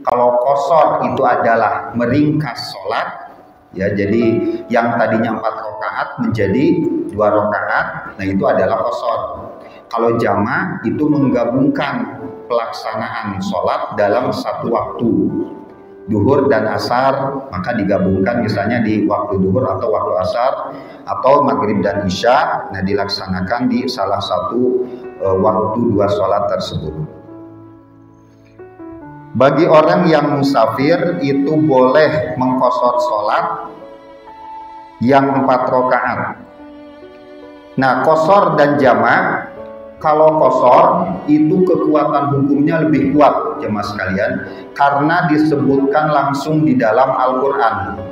kalau qashar itu adalah meringkas sholat, ya, jadi yang tadinya 4 rakaat menjadi 2 rakaat, nah itu adalah qashar. Kalau jamak itu menggabungkan pelaksanaan sholat dalam satu waktu, duhur dan asar, maka digabungkan misalnya di waktu duhur atau waktu asar, atau maghrib dan isya, nah dilaksanakan di salah satu waktu 2 sholat tersebut. Bagi orang yang musafir itu boleh mengqashar sholat yang 4 rakaat. Nah, qashar dan jamak, kalau qashar itu kekuatan hukumnya lebih kuat, jemaah sekalian, karena disebutkan langsung di dalam Al-Quran.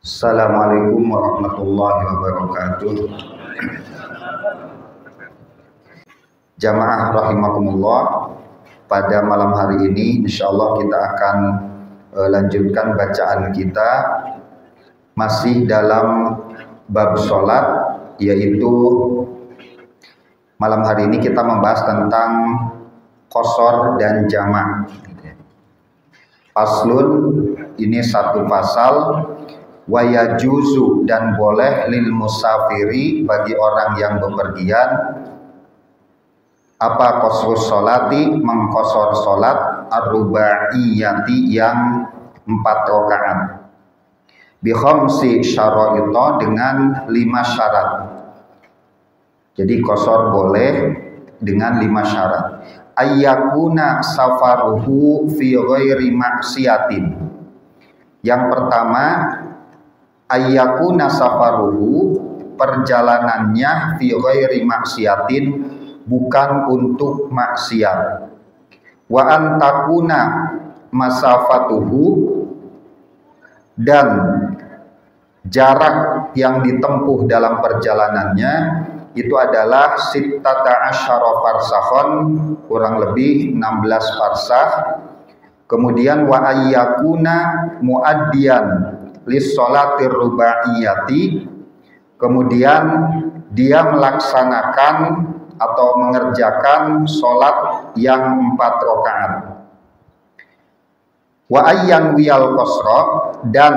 Assalamualaikum warahmatullahi wabarakatuh. Jamaah rahimakumullah, pada malam hari ini insyaallah kita akan lanjutkan bacaan kita masih dalam bab sholat, yaitu malam hari ini kita membahas tentang qashar dan jamak. Faslun, ini satu pasal. Wa yajuzu, dan boleh lil musafiri, bagi orang yang bepergian, apa qasrus sholati, mengqashar sholat ar-rubaiyati yang 4 rakaat, bi khamsi syaraita, dengan 5 syarat. Jadi qashar boleh dengan 5 syarat. Ayyakuna safaruhu fi ghairi maksiatin. Yang pertama, ayyakuna safaruhu, perjalanannya fi ghairi maksiatin, bukan untuk maksiat. Wa antakuna masafatuhu, dan jarak yang ditempuh dalam perjalanannya itu adalah sittata asyara farsakhon, kurang lebih 16 farsakh. Kemudian wa ayyakuna muaddiyan lis sholatir rubaiyati, kemudian dia melaksanakan atau mengerjakan sholat yang 4 rakaat. Wa ayyan wiyal qasra, dan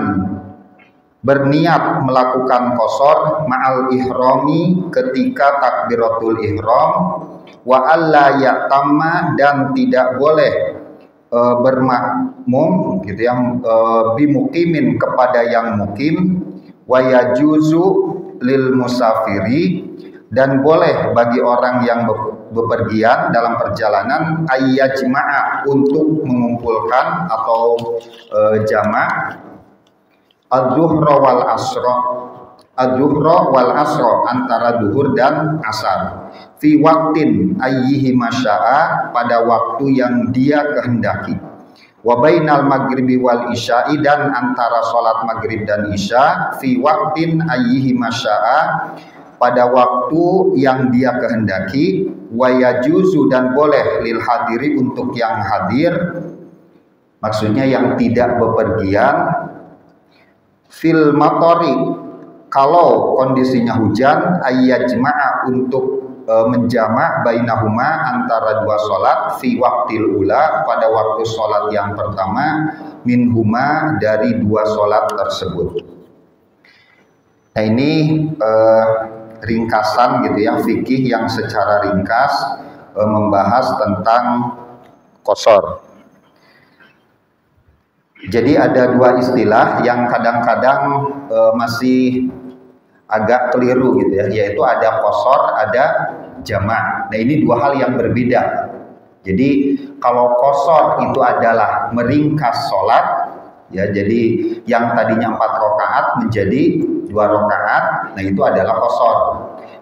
berniat melakukan qashar ma'al ihrami, ketika takbiratul ihram. Wa alla ya'tamma, dan tidak boleh bermakmum gitu ya, bimukimin, kepada yang mukim. Wa yajuzu lil musafiri, dan boleh bagi orang yang bepergian dalam perjalanan, ayyajma'a, untuk mengumpulkan atau jamak adzuhra wal asra, adzuhra wal asra, antara duhur dan asar, fi waktin ayyihi masya'a, pada waktu yang dia kehendaki. Wa bainal maghribi wal isya'i, dan antara sholat maghrib dan isya, fi waktin ayyihi masya'a, pada waktu yang dia kehendaki. Wa yajuzu, dan boleh lil hadiri, untuk yang hadir, maksudnya yang tidak bepergian, fil matori, kalau kondisinya hujan, ayyajma'a, untuk menjamak bainahuma, antara 2 sholat, fi waktil ula, pada waktu sholat yang pertama, minhuma, dari 2 sholat tersebut. Nah, ini ringkasan gitu ya, fikih yang secara ringkas membahas tentang qashar. Jadi ada 2 istilah yang kadang-kadang masih agak keliru gitu ya, yaitu ada qashar, ada jamak. Nah, ini 2 hal yang berbeda. Jadi kalau qashar itu adalah meringkas sholat, ya, jadi yang tadinya 4 rakaat menjadi 2 rakaat, nah itu adalah qashar.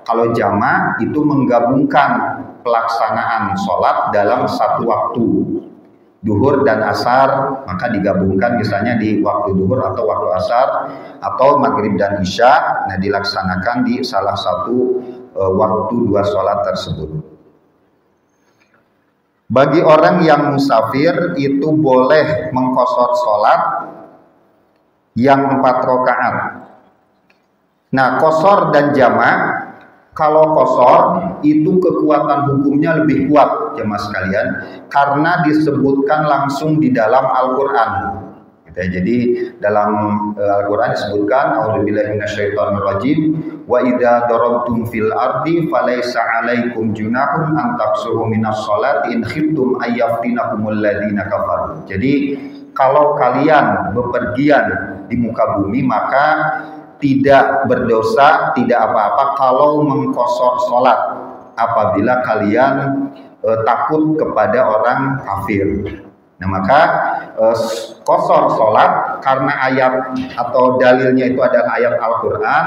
Kalau jamak itu menggabungkan pelaksanaan sholat dalam satu waktu, duhur dan asar, maka digabungkan misalnya di waktu duhur atau waktu asar, atau maghrib dan isya, nah dilaksanakan di salah satu waktu 2 sholat tersebut. Bagi orang yang musafir itu boleh mengqashar sholat yang 4 rakaat. Nah, qashar dan jamak, kalau qashar itu kekuatan hukumnya lebih kuat jemaah sekalian karena disebutkan langsung di dalam Al-Qur'an. Jadi dalam Al-Qur'an disebutkan a'udzubillahi minasyaitonirrajim wa idza darabtum fil ardi falaysa 'alaikum junahun an taqsuru minas sholati in khiftum ayyaftinakumul ladzina kafaru. Jadi kalau kalian bepergian di muka bumi maka tidak berdosa, tidak apa-apa kalau mengqashar sholat apabila kalian takut kepada orang kafir. Nah, maka qashar sholat karena ayat atau dalilnya itu adalah ayat Al-Qur'an.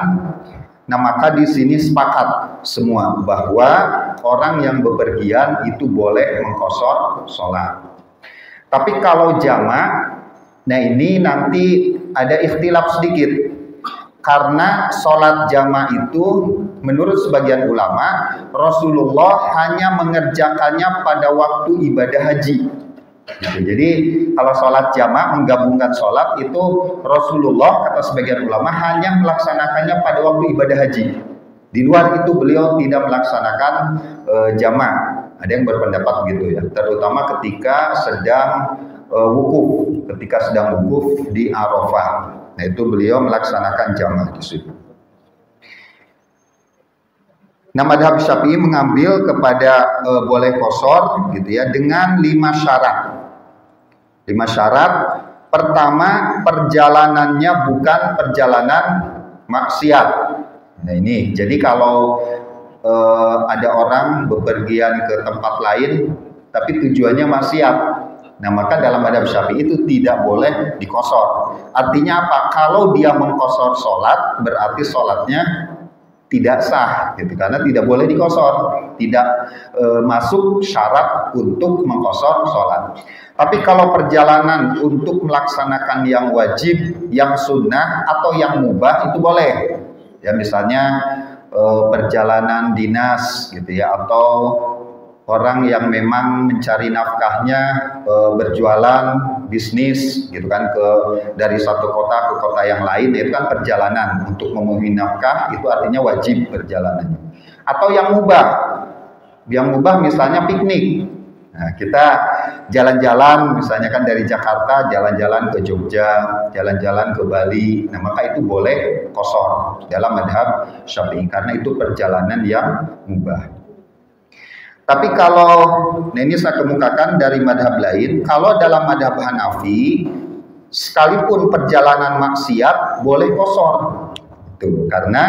Nah, maka di sini sepakat semua bahwa orang yang bepergian itu boleh mengqashar sholat. Tapi kalau jamak, nah ini nanti ada ikhtilaf sedikit. Karena sholat jamak itu menurut sebagian ulama Rasulullah hanya mengerjakannya pada waktu ibadah haji. Gitu. Jadi kalau sholat jamak menggabungkan sholat itu Rasulullah kata sebagian ulama hanya melaksanakannya pada waktu ibadah haji. Di luar itu beliau tidak melaksanakan jamak. Ada yang berpendapat begitu ya. Terutama ketika sedang wukuf, ketika sedang wukuf di Arafah. Nah, itu beliau melaksanakan jamak di situ. Nah, mazhab Syafi'i mengambil kepada boleh qashar gitu ya dengan 5 syarat. 5 syarat. Pertama, perjalanannya bukan perjalanan maksiat. Nah, ini. Jadi kalau ada orang bepergian ke tempat lain tapi tujuannya maksiat. Nah, maka dalam mazhab Syafi'i itu tidak boleh diqashar. Artinya apa? Kalau dia mengqashar sholat, berarti sholatnya tidak sah, gitu. Karena tidak boleh diqashar, tidak masuk syarat untuk mengqashar sholat. Tapi kalau perjalanan untuk melaksanakan yang wajib, yang sunnah atau yang mubah itu boleh. Ya, misalnya perjalanan dinas, gitu ya, atau orang yang memang mencari nafkahnya berjualan bisnis gitu kan dari satu kota ke kota yang lain, itu kan perjalanan untuk memenuhi nafkah, itu artinya wajib perjalanannya. Atau yang mubah misalnya piknik. Nah, kita jalan-jalan misalnya kan dari Jakarta jalan-jalan ke Jogja, jalan-jalan ke Bali. Nah, maka itu boleh qashar dalam mazhab Syafi'i karena itu perjalanan yang mubah. Tapi kalau, nah ini saya kemukakan dari madhab lain, kalau dalam madhab Hanafi, sekalipun perjalanan maksiat boleh qashar. Itu karena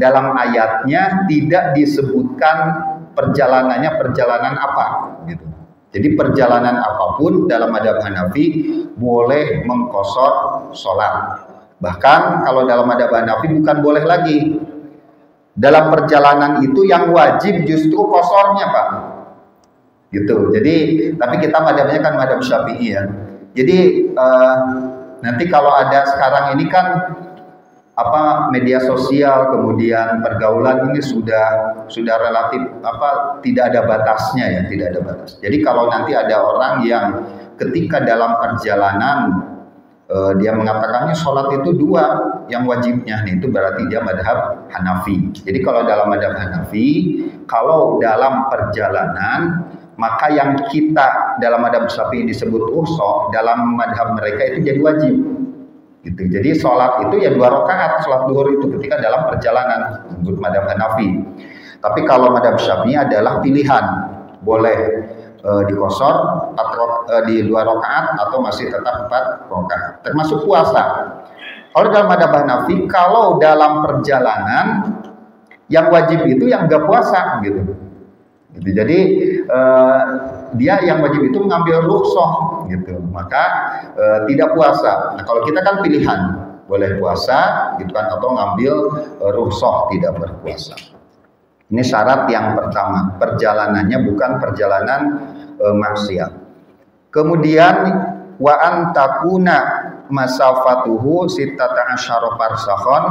dalam ayatnya tidak disebutkan perjalanannya perjalanan apa. Gitu. Jadi perjalanan apapun dalam madhab Hanafi boleh mengqashar sholat. Bahkan kalau dalam madhab Hanafi bukan boleh lagi. Dalam perjalanan itu yang wajib justru qasharnya, Pak. Gitu. Jadi, tapi kita madhabnya kan madhab Syafi'i ya. Jadi nanti kalau ada sekarang ini kan media sosial, kemudian pergaulan ini sudah relatif tidak ada batasnya ya, tidak ada batas. Jadi kalau nanti ada orang yang ketika dalam perjalanan dia mengatakannya sholat itu 2 yang wajibnya, itu berarti dia madhab Hanafi. Jadi kalau dalam madhab Hanafi, kalau dalam perjalanan maka yang kita dalam madhab Syafi'i disebut rukhsah, dalam madhab mereka itu jadi wajib. Gitu. Jadi sholat itu ya 2 rakaat sholat duhur itu ketika dalam perjalanan, menurut madhab Hanafi. Tapi kalau madhab Syafi'i adalah pilihan, boleh diqashar di 2 rakaat atau masih tetap 4 rakaat, termasuk puasa. Kalau dalam madhab Hanafi, kalau dalam perjalanan yang wajib itu yang enggak puasa gitu. Jadi dia yang wajib itu mengambil rukhsah gitu, maka tidak puasa. Nah, kalau kita kan pilihan, boleh puasa gitu kan atau ngambil rukhsah tidak berpuasa. Ini syarat yang pertama, perjalanannya bukan perjalanan maksiat. Kemudian wa antakuna masafatuhu sittata asyara farsakhon,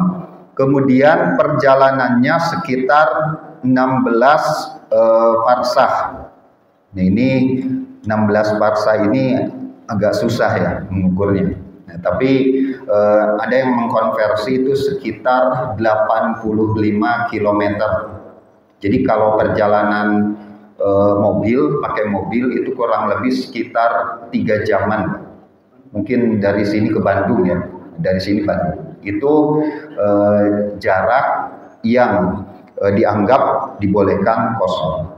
kemudian perjalanannya sekitar 16 farsakh. Nah, ini 16 farsakh ini agak susah ya mengukurnya. Nah, Nah, tapi ada yang mengkonversi itu sekitar 85 km. Jadi kalau perjalanan pakai mobil itu kurang lebih sekitar 3 jaman. Mungkin dari sini ke Bandung ya, dari sini Bandung. Itu jarak yang dianggap dibolehkan qashar.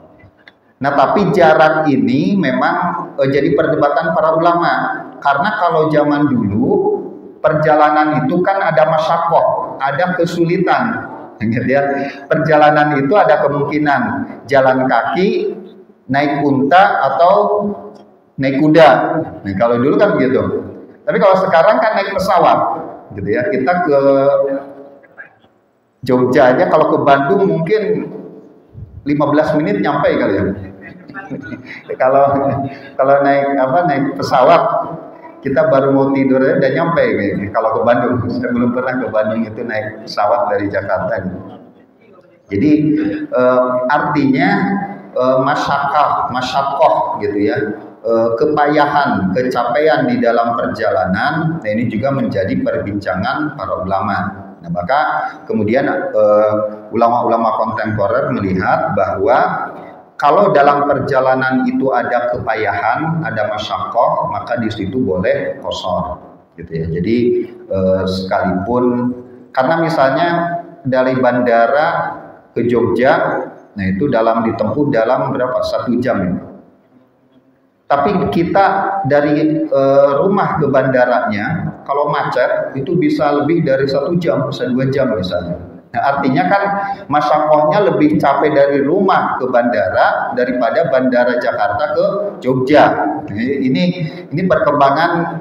Nah, tapi jarak ini memang jadi perdebatan para ulama. Karena kalau zaman dulu perjalanan itu kan ada masyaqqah, ada kesulitan. Gitu ya. Perjalanan itu ada kemungkinan jalan kaki, naik unta atau naik kuda. Nah, kalau dulu kan begitu. Tapi kalau sekarang kan naik pesawat, gitu ya. Kita ke Jogja aja, kalau ke Bandung mungkin 15 menit nyampe kali ya. kalau naik pesawat, kita baru mau tidur aja udah nyampe gitu. Kalau ke Bandung, saya belum pernah ke Bandung itu naik pesawat dari Jakarta gitu. Jadi artinya masyaqqah gitu ya, kepayahan, capaian di dalam perjalanan. Nah, ini juga menjadi perbincangan para ulama. Nah, maka kemudian ulama-ulama kontemporer melihat bahwa kalau dalam perjalanan itu ada kepayahan, ada masyaqqah, maka di situ boleh qashar, gitu ya. Jadi sekalipun karena misalnya dari bandara ke Jogja, nah itu ditempuh dalam berapa? 1 jam. Ya. Tapi kita dari rumah ke bandaranya, kalau macet itu bisa lebih dari 1 jam, bisa 2 jam misalnya. Nah, artinya kan masyaqqahnya lebih capek dari rumah ke bandara daripada bandara Jakarta ke Jogja. Ini perkembangan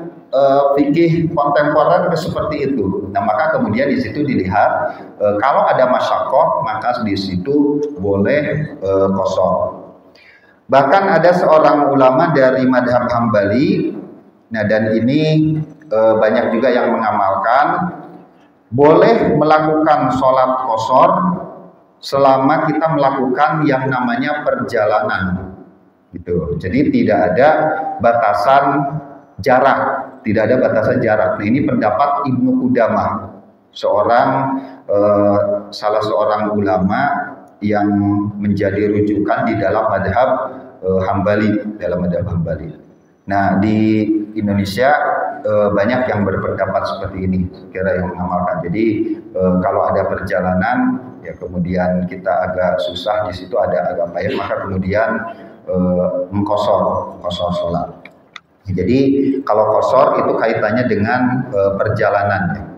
fikih kontemporer seperti itu. Nah, maka kemudian di situ dilihat kalau ada masyaqqah maka di situ boleh qashar. Bahkan ada seorang ulama dari madhab Hambali, nah dan ini banyak juga yang mengamalkan, boleh melakukan sholat qashar selama kita melakukan yang namanya perjalanan, gitu. Jadi tidak ada batasan jarak, tidak ada batasan jarak. Nah, ini pendapat Ibnu Qudamah, salah seorang ulama yang menjadi rujukan di dalam madhab Hambali, Nah, di Indonesia banyak yang berpendapat seperti ini, kira yang mengamalkan. Jadi kalau ada perjalanan, ya kemudian kita agak susah di situ, ada agak payah, maka kemudian qashar sholat. Jadi kalau qashar itu kaitannya dengan perjalanan.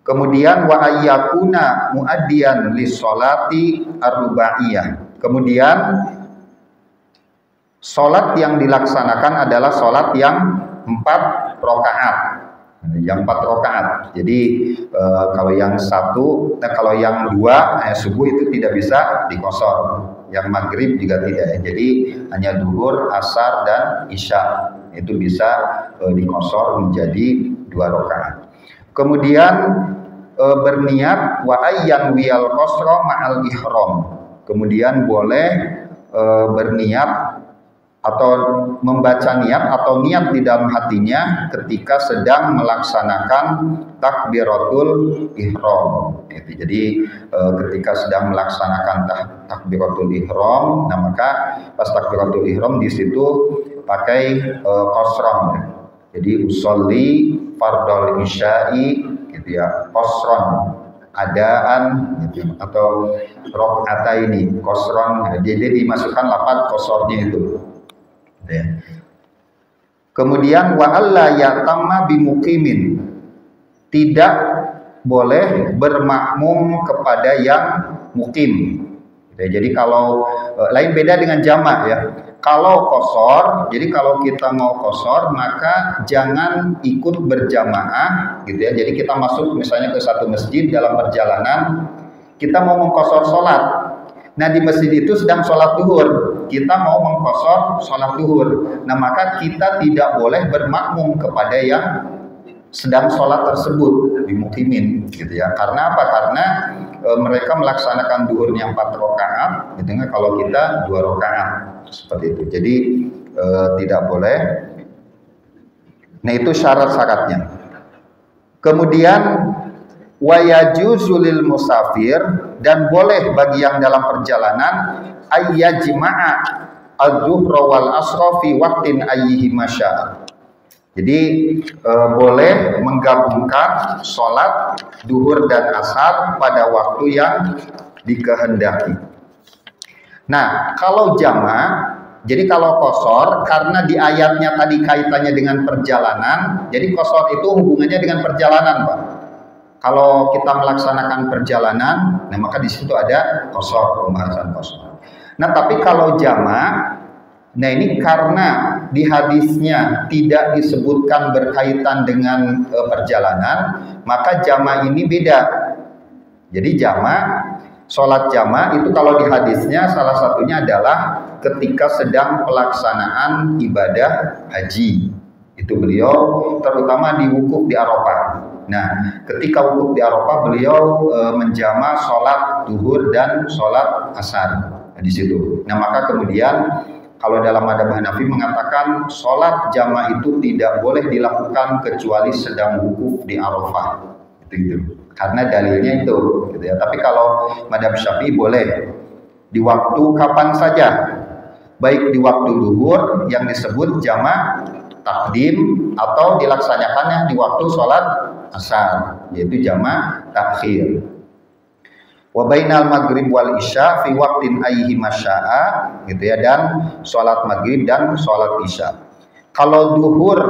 Kemudian wa ayyakuna muaddiyan lis-sholati ar-rubaiyah. Kemudian sholat yang dilaksanakan adalah sholat yang 4 rakaat. Yang 4 rakaat. Jadi kalau yang 1, kalau yang 2 subuh itu tidak bisa diqashar. Yang maghrib juga tidak. Jadi hanya duhur, asar dan isya itu bisa diqashar menjadi 2 rakaat. Kemudian berniat wa ayyan wiyal qasra ma'al ihram. Kemudian boleh berniat atau membaca niat atau niat di dalam hatinya ketika sedang melaksanakan takbiratul ihram. Jadi ketika sedang melaksanakan takbiratul ihram, nah maka pas takbiratul ihram di situ pakai qasran. Jadi usolli fardhol isya'i gitu ya, qasran adaan gitu, atau rakaataini qasran. Jadi dimasukkan lafaz qasarnya itu. Ya. Kemudian wa alla yatamma bimuqimin, tidak boleh bermakmum kepada yang mukim. Ya, jadi kalau lain beda dengan jamak ya. Kalau qashar, jadi kalau kita mau qashar maka jangan ikut berjamaah gitu ya. Jadi kita masuk misalnya ke satu masjid dalam perjalanan, kita mau mengqashar sholat. Nah, di masjid itu sedang sholat duhur, kita mau mengqashar sholat duhur. Nah, maka kita tidak boleh bermakmum kepada yang sedang sholat tersebut di mukimin, gitu ya. Karena apa? Karena mereka melaksanakan duhurnya 4 rakaat, gitu ya. Kalau kita 2 rakaat, seperti itu. Jadi tidak boleh. Nah, itu syarat-syaratnya. Kemudian wa yajuzu lil musafir, dan boleh bagi yang dalam perjalanan ayyajma'a adzuhra wal asra fi waqtin ayyihi masya. Jadi boleh menggabungkan sholat duhur dan asar pada waktu yang dikehendaki. Nah, kalau jama', jadi kalau qashar, karena di ayatnya tadi kaitannya dengan perjalanan, jadi qashar itu hubungannya dengan perjalanan, Pak. Kalau kita melaksanakan perjalanan, nah maka di situ ada qashar, pembahasan qashar. Nah, tapi kalau jama', nah ini karena di hadisnya tidak disebutkan berkaitan dengan perjalanan, maka jama' ini beda. Jadi sholat jama' itu kalau di hadisnya salah satunya adalah ketika sedang pelaksanaan ibadah haji. Itu beliau terutama di wukuf di Arafah. Nah, ketika wukuf di Arafah beliau menjama sholat duhur dan sholat asar di situ. Nah, maka kemudian kalau dalam madhab Hanafi mengatakan sholat jama' itu tidak boleh dilakukan kecuali sedang wukuf di Arafah. Itu. Karena dalilnya itu, gitu ya. Tapi kalau madhab Syafi'i boleh di waktu kapan saja, baik di waktu duhur yang disebut jama' takdim atau dilaksanakannya di waktu sholat asar, yaitu jama' takhir. Wa bainal maghrib wal isya fi waqtin ayyihi masya'a, gitu ya, dan sholat maghrib dan sholat isya. Kalau duhur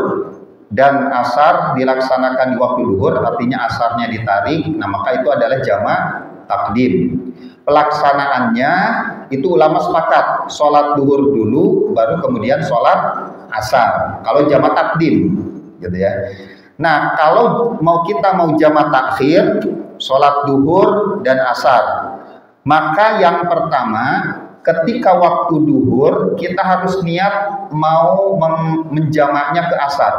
dan asar dilaksanakan di waktu duhur, artinya asarnya ditarik, nah maka itu adalah jama' takdim. Pelaksanaannya itu ulama sepakat, sholat duhur dulu, baru kemudian sholat asar. Kalau jama' takdim, gitu ya. Nah, kalau kita mau jama' takhir, sholat duhur dan asar, maka yang pertama, ketika waktu duhur kita harus niat mau menjamaknya ke asar.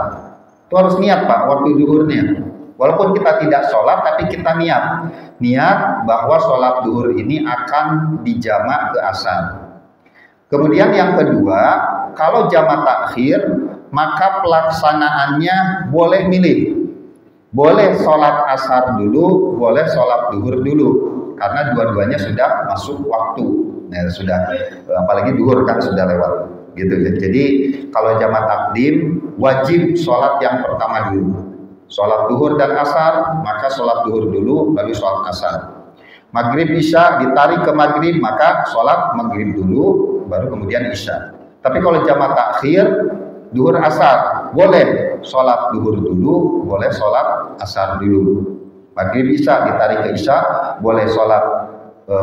Itu harus niat, Pak, waktu duhurnya. Walaupun kita tidak sholat, tapi kita niat bahwa sholat duhur ini akan dijamak ke asar. Kemudian yang kedua, kalau jamak takhir, maka pelaksanaannya boleh milih. Boleh sholat asar dulu, boleh sholat duhur dulu, karena dua-duanya sudah masuk waktu. Nah, sudah, apalagi duhur kan sudah lewat, gitu ya. Jadi kalau jamak takdim wajib sholat yang pertama dulu. Sholat duhur dan asar, maka sholat duhur dulu, baru sholat asar. Maghrib isya ditarik ke maghrib, maka sholat maghrib dulu, baru kemudian isya. Tapi kalau jamak takhir, duhur asar, boleh sholat duhur dulu, boleh sholat asar dulu. Maghrib isya ditarik ke isya, boleh sholat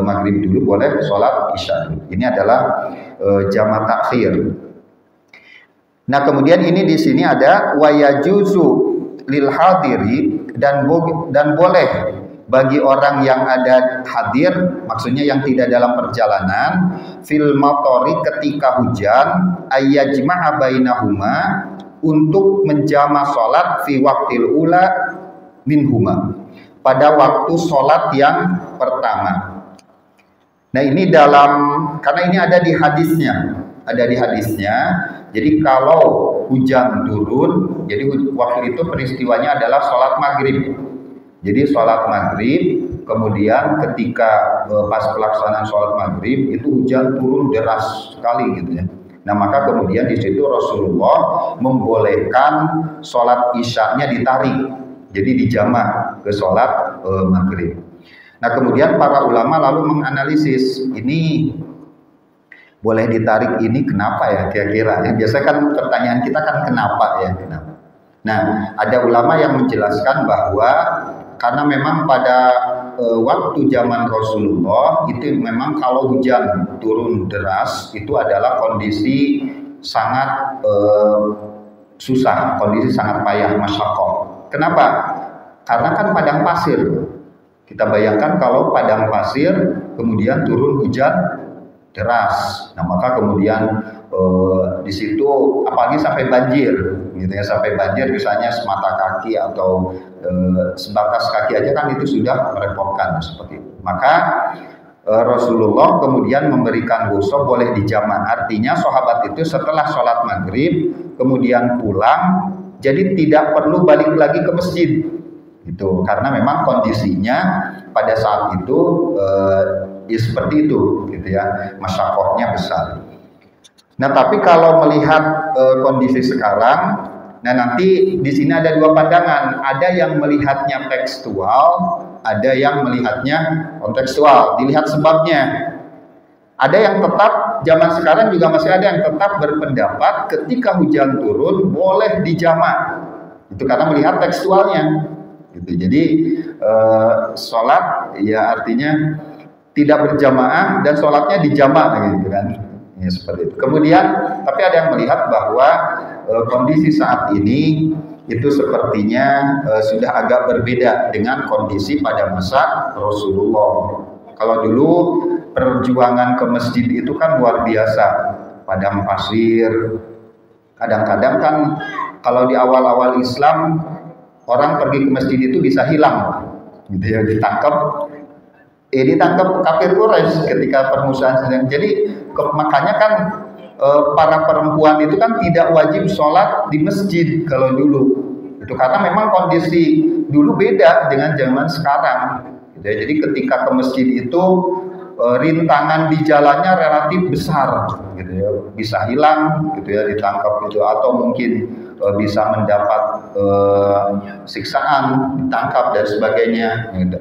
maghrib dulu, boleh sholat isya dulu. Ini adalah jamak takhir. Nah, kemudian ini di sini ada wayajuzu lil hadiri, dan boleh bagi orang yang ada hadir, maksudnya yang tidak dalam perjalanan, fil matori, ketika hujan, ayyajma'a bainahuma, untuk menjama sholat fi waqtil ula minhuma, pada waktu sholat yang pertama. Nah, ini karena ini ada di hadisnya, jadi kalau hujan turun, jadi waktu itu peristiwanya adalah sholat maghrib. Jadi sholat maghrib, kemudian ketika pas pelaksanaan sholat maghrib itu hujan turun deras sekali, gitu ya. Nah, maka kemudian di situ Rasulullah membolehkan sholat isya-nya ditarik, jadi dijamak ke sholat maghrib. Nah, kemudian para ulama lalu menganalisis ini boleh ditarik ini kenapa ya kira-kira? Biasanya kan pertanyaan kita kan kenapa ya? Kenapa? Nah, ada ulama yang menjelaskan bahwa karena memang pada waktu zaman Rasulullah itu memang kalau hujan turun deras itu adalah kondisi sangat susah, kondisi sangat payah, masyaqqah. Kenapa? Karena kan padang pasir. Kita bayangkan kalau padang pasir kemudian turun hujan deras. Nah, maka kemudian di situ apalagi sampai banjir, gitu ya, sampai banjir misalnya semata kaki atau sebatas kaki aja kan itu sudah merepotkan seperti itu. Maka Rasulullah kemudian memberikan ghusl boleh dijamak. Artinya sahabat itu setelah sholat maghrib kemudian pulang, jadi tidak perlu balik lagi ke masjid. Itu karena memang kondisinya pada saat itu ya seperti itu gitu ya, masyakohnya besar. Nah, tapi kalau melihat kondisi sekarang, nah nanti di sini ada dua pandangan. Ada yang melihatnya tekstual, ada yang melihatnya kontekstual. Dilihat sebabnya. Ada yang tetap, zaman sekarang juga masih ada yang tetap berpendapat ketika hujan turun boleh dijamak. Itu karena melihat tekstualnya. Gitu. Jadi sholat ya artinya tidak berjamaah dan sholatnya dijamak gitu kan. Ya, seperti itu. Kemudian, tapi ada yang melihat bahwa kondisi saat ini itu sepertinya sudah agak berbeda dengan kondisi pada masa Rasulullah. Kalau dulu perjuangan ke masjid itu kan luar biasa, padang pasir. Kadang-kadang kan kalau di awal-awal Islam orang pergi ke masjid itu bisa hilang, gitu ya, ditangkap kafir Quraisy ketika permusuhan sedang. Jadi makanya kan para perempuan itu kan tidak wajib sholat di masjid kalau dulu. Itu karena memang kondisi dulu beda dengan zaman sekarang. Gitu ya. Jadi ketika ke masjid itu rintangan di jalannya relatif besar, gitu ya. Bisa hilang, gitu ya, ditangkap gitu, atau mungkin bisa mendapat siksaan, ditangkap dan sebagainya.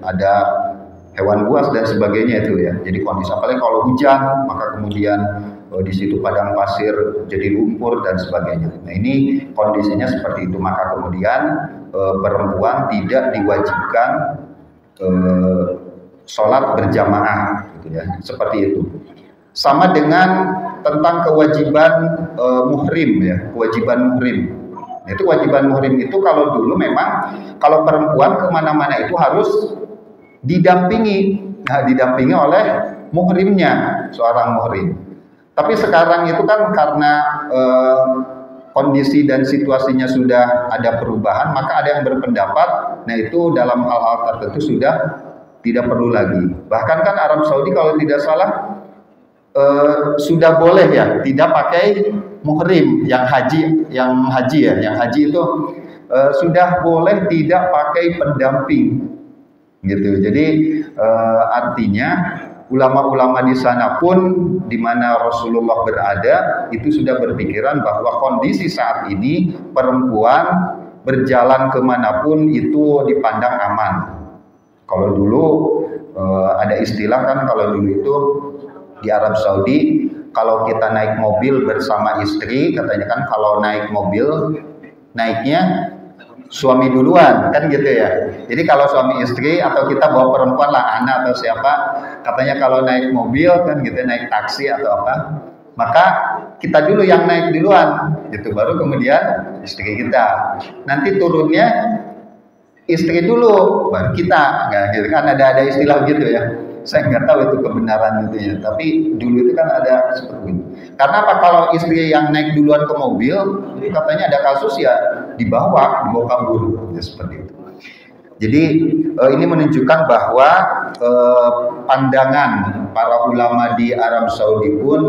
Ada hewan buas dan sebagainya itu ya. Jadi kondisi apalagi kalau hujan, maka kemudian di situ padang pasir jadi lumpur dan sebagainya. Nah, ini kondisinya seperti itu. Maka kemudian perempuan tidak diwajibkan sholat berjamaah, gitu ya. Seperti itu. Sama dengan tentang kewajiban muhrim ya, kewajiban muhrim. Nah, itu kewajiban muhrim itu kalau dulu memang kalau perempuan kemana-mana itu harus didampingi, didampingi oleh muhrimnya, seorang muhrim. Tapi sekarang itu kan karena kondisi dan situasinya sudah ada perubahan, maka ada yang berpendapat, nah itu dalam hal-hal tertentu sudah tidak perlu lagi. Bahkan kan Arab Saudi kalau tidak salah sudah boleh ya, tidak pakai muhrim yang haji itu sudah boleh tidak pakai pendamping. Gitu. Jadi artinya ulama-ulama di sana pun di mana Rasulullah berada itu sudah berpikiran bahwa kondisi saat ini perempuan berjalan kemanapun itu dipandang aman. Kalau dulu ada istilah kan, kalau dulu itu di Arab Saudi kalau kita naik mobil bersama istri, katanya kan kalau naik mobil naiknya suami duluan kan gitu ya. Jadi kalau suami istri atau kita bawa perempuan lah, anak atau siapa, katanya kalau naik mobil kan gitu, naik taksi atau apa, maka kita dulu yang naik duluan gitu, baru kemudian istri kita. Nanti turunnya istri dulu baru kita. Nggak gitu kan, ada istilah gitu ya. Saya nggak tahu itu kebenaran itu ya, tapi dulu itu kan ada seperti itu. Karena apa, kalau istri yang naik duluan ke mobil, itu katanya ada kasus ya dibawa kabur, ya seperti itu. Jadi ini menunjukkan bahwa pandangan para ulama di Arab Saudi pun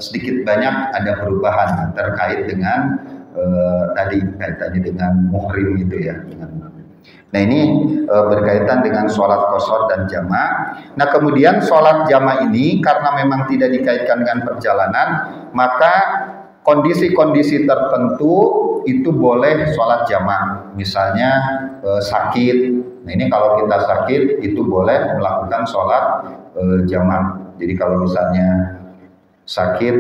sedikit banyak ada perubahan terkait dengan tadi kaitannya dengan muhrim itu ya. Nah, ini berkaitan dengan sholat qasar dan jama'. Nah, kemudian sholat jama' ini karena memang tidak dikaitkan dengan perjalanan, maka kondisi-kondisi tertentu itu boleh sholat jama'. Misalnya sakit. Nah, ini kalau kita sakit itu boleh melakukan sholat jama'. Jadi kalau misalnya sakit,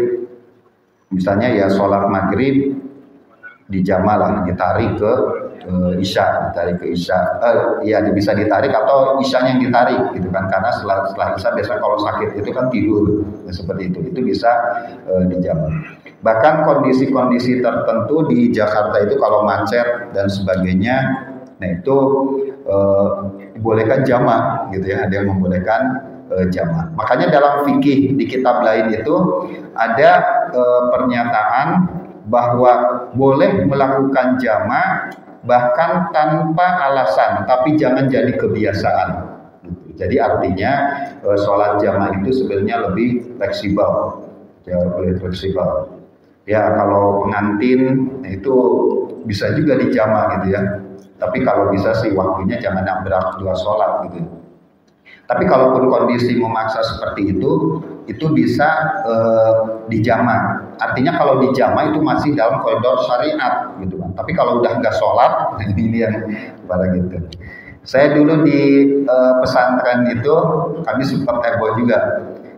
misalnya ya sholat maghrib dijama' lah, ditarik ke isya, ditarik ke isya, ya bisa ditarik atau isyanya yang ditarik gitu kan, karena setelah isya biasanya kalau sakit itu kan tidur ya, seperti itu bisa dijamak. Bahkan kondisi-kondisi tertentu di Jakarta itu kalau macet dan sebagainya, nah itu bolehkan jamak gitu ya, ada yang membolehkan jamak. Makanya dalam fikih di kitab lain itu ada pernyataan bahwa boleh melakukan jamak bahkan tanpa alasan, tapi jangan jadi kebiasaan. Jadi artinya sholat jamaah itu sebenarnya lebih fleksibel, lebih fleksibel. Ya kalau pengantin itu bisa juga dijamaah gitu ya. Tapi kalau bisa sih waktunya jangan nabrak 2 sholat gitu. Tapi kalaupun kondisi memaksa seperti itu bisa dijama. Artinya kalau dijama itu masih dalam koridor syariat gitu kan. Tapi kalau udah nggak sholat, ini yang pada gitu. Saya dulu di pesantren itu kami sempat heboh juga.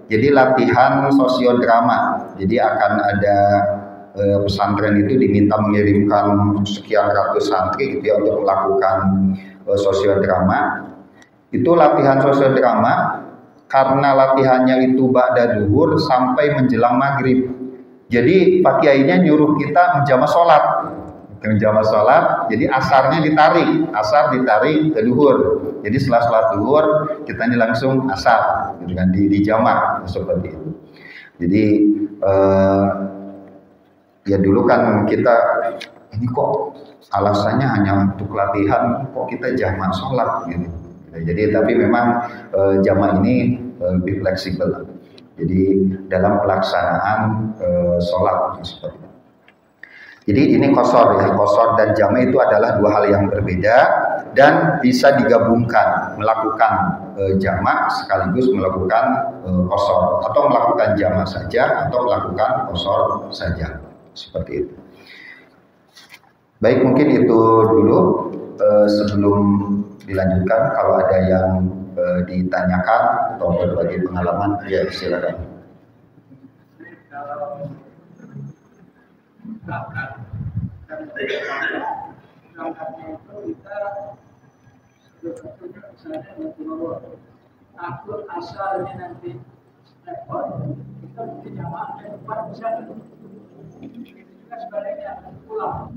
Jadi latihan sosiodrama. Jadi akan ada pesantren itu diminta mengirimkan sekian ratus santri gitu ya untuk melakukan sosiodrama. Itu latihan sosiodrama karena latihannya itu ba'da duhur sampai menjelang maghrib. Jadi Pak Kiainya nyuruh kita menjama sholat. Menjama sholat, jadi asarnya ditarik, asar ditarik ke duhur. Jadi setelah sholat duhur kita ini langsung asar, gitu kan, di jamak seperti itu. Jadi ya dulu kan kita ini kok alasannya hanya untuk latihan, kok kita jamak sholat gitu. Jadi tapi memang jamaah ini lebih fleksibel. Jadi dalam pelaksanaan sholat seperti itu. Jadi ini qashar ya, qashar dan jamaah itu adalah dua hal yang berbeda dan bisa digabungkan, melakukan jamaah sekaligus melakukan qashar, atau melakukan jamaah saja atau melakukan qashar saja seperti itu. Baik, mungkin itu dulu sebelum dilanjutkan. Kalau ada yang ditanyakan atau berbagi pengalaman, ya silakan. Takut asalnya nanti repot, kita mesti jamaah dan tempat bisa kita sebaliknya pulang.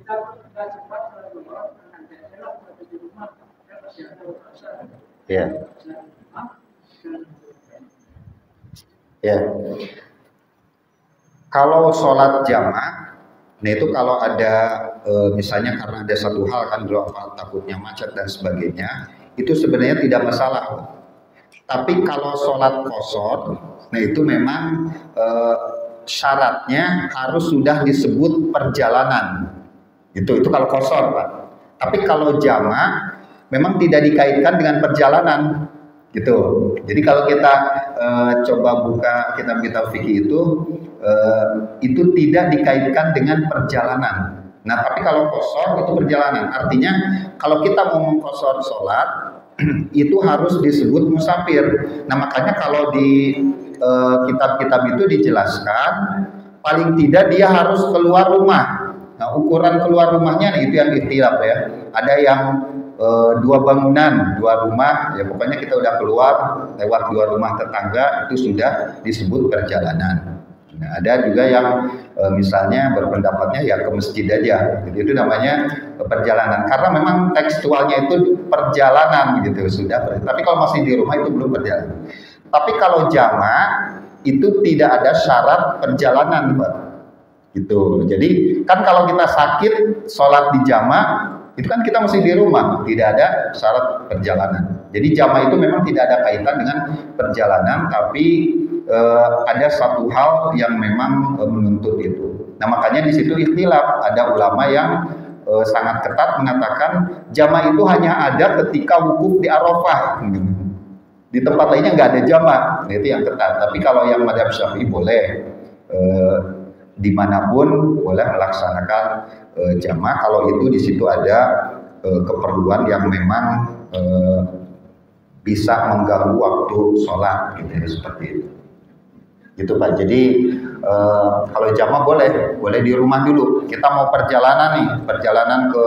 Kita cepat keluar, nanti enak di rumah, kita masih ada rasa. Ya. Ya. Kalau sholat jamaah, nah itu kalau ada misalnya karena ada satu hal kan dulu takutnya macet dan sebagainya, itu sebenarnya tidak masalah. Tapi kalau sholat qashar, nah itu memang syaratnya harus sudah disebut perjalanan. Itu kalau qashar, Pak. Tapi kalau jamaah memang tidak dikaitkan dengan perjalanan. Gitu. Jadi kalau kita coba buka kitab-kitab fikih itu tidak dikaitkan dengan perjalanan. Nah, tapi kalau qashar itu perjalanan. Artinya kalau kita mau mengqashar sholat itu harus disebut musafir. Nah, makanya kalau di kitab-kitab itu dijelaskan paling tidak dia harus keluar rumah. Nah, ukuran keluar rumahnya itu yang ikhtilaf ya. Ada yang 2 bangunan, 2 rumah, ya pokoknya kita udah keluar lewat 2 rumah tetangga itu sudah disebut perjalanan. Nah, ada juga yang misalnya berpendapatnya ya ke masjid aja, jadi itu namanya perjalanan. Karena memang tekstualnya itu perjalanan gitu sudah. Tapi kalau masih di rumah itu belum perjalanan. Tapi kalau jamaah itu tidak ada syarat perjalanan, Pak. Gitu. Jadi kan kalau kita sakit sholat di jamaah itu kan kita masih di rumah, tidak ada syarat perjalanan. Jadi jamaah itu memang tidak ada kaitan dengan perjalanan, tapi ada satu hal yang memang menuntut itu. Nah, makanya di situ ikhtilaf. Ada ulama yang sangat ketat mengatakan jamaah itu hanya ada ketika wukuf di Arafah. Di tempat lainnya nggak ada jamaah. Nah, itu yang ketat. Tapi kalau yang mazhab Syafi'i boleh dimanapun boleh melaksanakan jamaah kalau itu di situ ada keperluan yang memang bisa mengganggu waktu sholat gitu ya, seperti itu. Gitu Pak. Jadi kalau jamaah boleh di rumah dulu. Kita mau perjalanan nih, perjalanan ke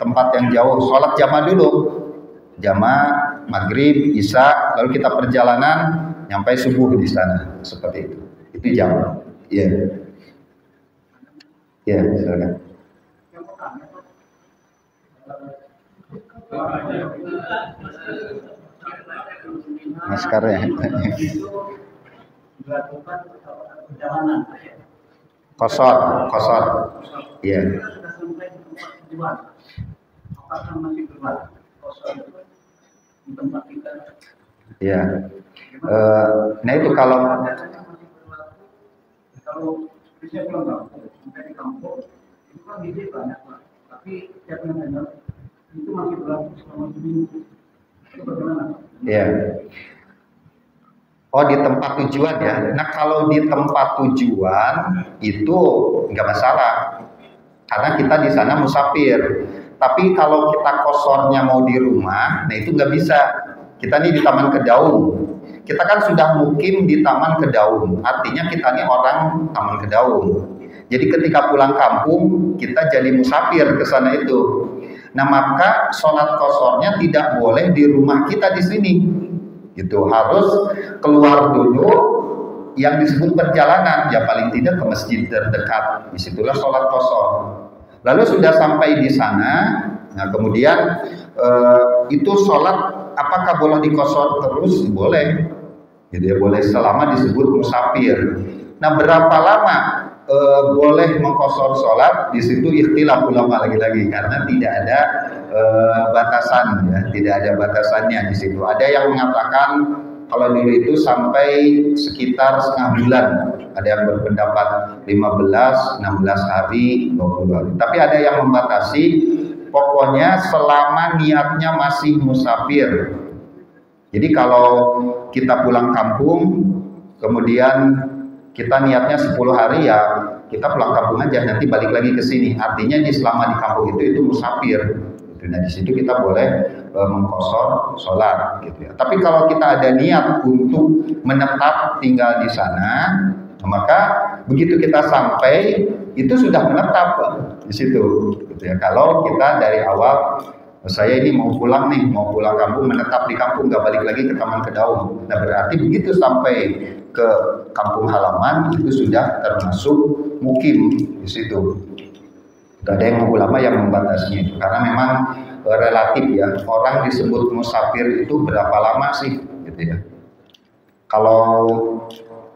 tempat yang jauh, sholat jamaah dulu. Jamaah maghrib, isya, lalu kita perjalanan nyampe subuh di sana, seperti itu. Itu jamaah. Iya. Iya, silakan. Masker ya. Qashar. Iya. Iya. Nah itu kalau Saya pulang kampung, sampai di kampung itu kan ide banyak Pak, tapi tiap minggu itu masih berlaku selama seminggu. Itu bagaimana? Iya. Oh, di tempat tujuan ya. Nah, kalau di tempat tujuan itu nggak masalah, karena kita di sana musafir. Tapi kalau kita kosornya mau di rumah, nah itu nggak bisa. Kita nih di Taman Kedaung. Kita kan sudah mukim di Taman Kedaung. Artinya kita nih orang Taman Kedaung. Jadi ketika pulang kampung, kita jadi musafir ke sana itu. Nah, maka sholat kosornya tidak boleh di rumah kita di sini. Gitu, harus keluar dulu yang disebut perjalanan, ya paling tidak ke masjid terdekat. Disitulah sholat kosor. Lalu sudah sampai di sana, nah kemudian itu sholat apakah boleh dikosor terus? Boleh, jadi boleh selama disebut musafir. Nah, berapa lama boleh mengkosor sholat? Di situ ikhtilaf ulama lagi-lagi karena tidak ada batasan, ya, tidak ada batasannya di situ. Ada yang mengatakan kalau dulu itu sampai sekitar setengah bulan. Ada yang berpendapat 15, 16 hari, 20 hari. Tapi ada yang membatasi, pokoknya selama niatnya masih musafir. Jadi kalau kita pulang kampung, kemudian kita niatnya 10 hari, ya kita pulang kampung aja, nanti balik lagi ke sini. Artinya selama di kampung itu musafir. Nah, di situ kita boleh mengkosor sholat, gitu ya. Tapi kalau kita ada niat untuk menetap tinggal di sana, maka begitu kita sampai itu sudah menetap di situ, gitu ya. Kalau kita dari awal, saya ini mau pulang nih, mau pulang kampung, menetap di kampung, nggak balik lagi ke Taman Kedaung. Nah, berarti begitu sampai ke kampung halaman itu sudah termasuk mukim di situ. Gak ada yang ulama yang membatasinya itu, karena memang relatif ya, orang disebut musafir itu berapa lama sih, gitu ya. Kalau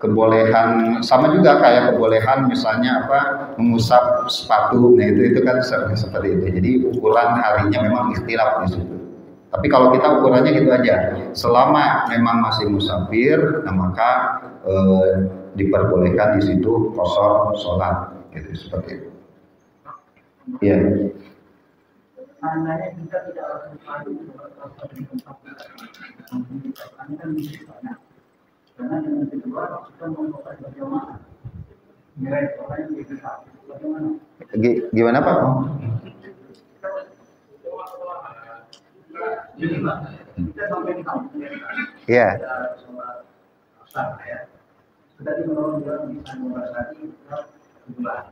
kebolehan sama juga kayak kebolehan misalnya mengusap sepatu, nah itu kan seperti itu. Jadi ukuran harinya memang ikhtilaf di situ. Tapi kalau kita ukurannya gitu aja, selama memang masih musafir, nah maka diperbolehkan di situ kosor sholat, gitu seperti itu. Iya. Seandainya kita tidak harus berpadu di tempat kan bisa banyak. Karena yang kedua kita melakukan berjamaah. Nilai orang yang lebih besar. Bagaimana? Gimana Pak? Jadi Pak, kita sampai di kampung. Iya. Sudah dimulai bisa 12 hari kita bulan.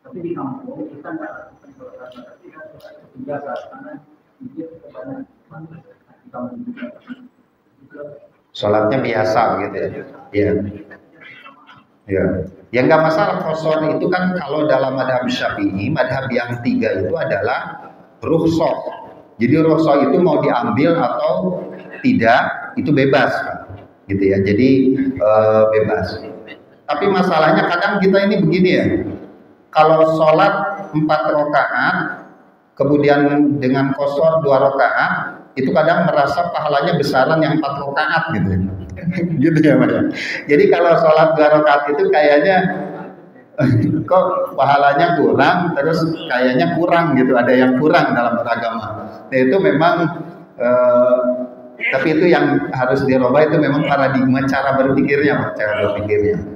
Tapi di kampung kita nggak lakukan sholat, tapi kan sholat biasa karena dia kebanyakan di kampung juga. Sholatnya biasa gitu ya. Iya. Ya. Ya nggak masalah, kosor itu kan kalau dalam madhab Syafi'i, madhab yang 3 itu adalah rukhsah. Jadi rukhsah itu mau diambil atau tidak itu bebas, gitu ya. Jadi bebas. Tapi masalahnya kadang kita ini begini ya. Kalau sholat 4 rakaat, kemudian dengan kosor 2 rakaat, itu kadang merasa pahalanya besaran yang 4 rakaat gitu. Gitu ya Pak. Jadi kalau sholat 2 rakaat itu kayaknya kok pahalanya kurang, terus kayaknya kurang gitu, ada yang kurang dalam beragama. Nah itu memang tapi itu yang harus dirubah, itu memang paradigma cara berpikirnya.